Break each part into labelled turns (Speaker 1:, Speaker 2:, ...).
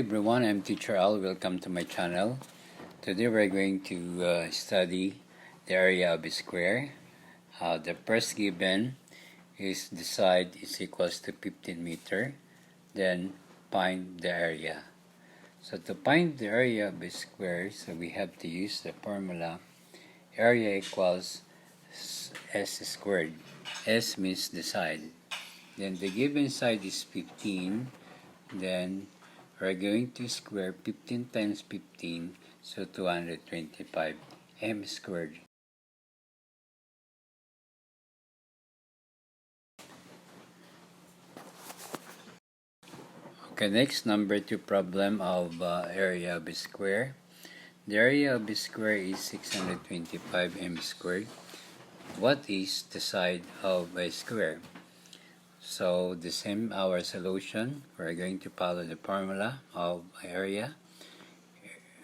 Speaker 1: everyone, I'm Teacher Al. Welcome to my channel. Today we're going to study the area of a square. The first given is the side is equals to 15 meter. Then find the area. So to find the area of a square, so we have to use the formula area equals s squared. S means the side. Then the given side is 15. Then we're going to square 15 times 15, so 225 m squared. Okay, next number 2 problem of area of a square. The area of a square is 625 m squared. What is the side of a square? So the same our solution, we're going to follow the formula of area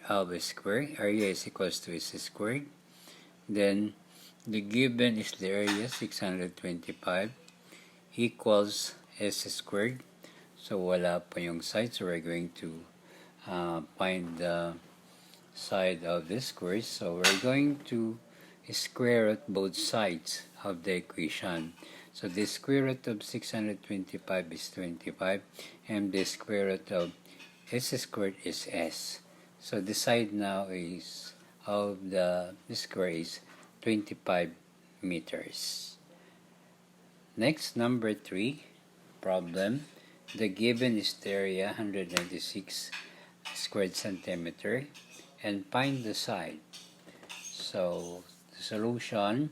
Speaker 1: of a square. Area is equals to s squared. Then the given is the area 625 equals s squared. So wala pa yung side, so we're going to find the side of the square. So we're going to square root both sides of the equation. So the square root of 625 is 25, and the square root of s squared is s. So the side now is of the square is 25 meters. Next, number 3 problem. The given is the area 196 squared centimeter, and find the side. So the solution,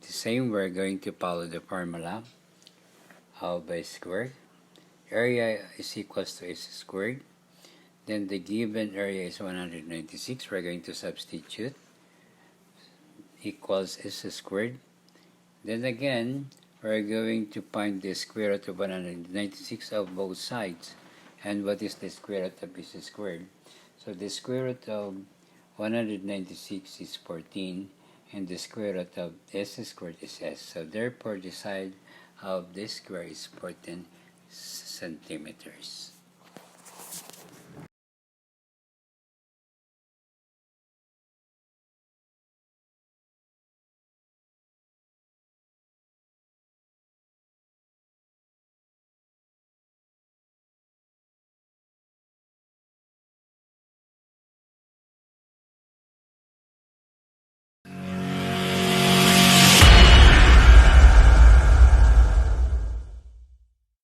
Speaker 1: the same, we're going to follow the formula of a square. Area is equals to s squared. Then the given area is 196. We're going to substitute equals s squared. Then again, we're going to find the square root of 196 of both sides. And what is the square root of s squared? So the square root of 196 is 14, and the square root of s squared is s. So therefore the side of this square is 14 centimeters.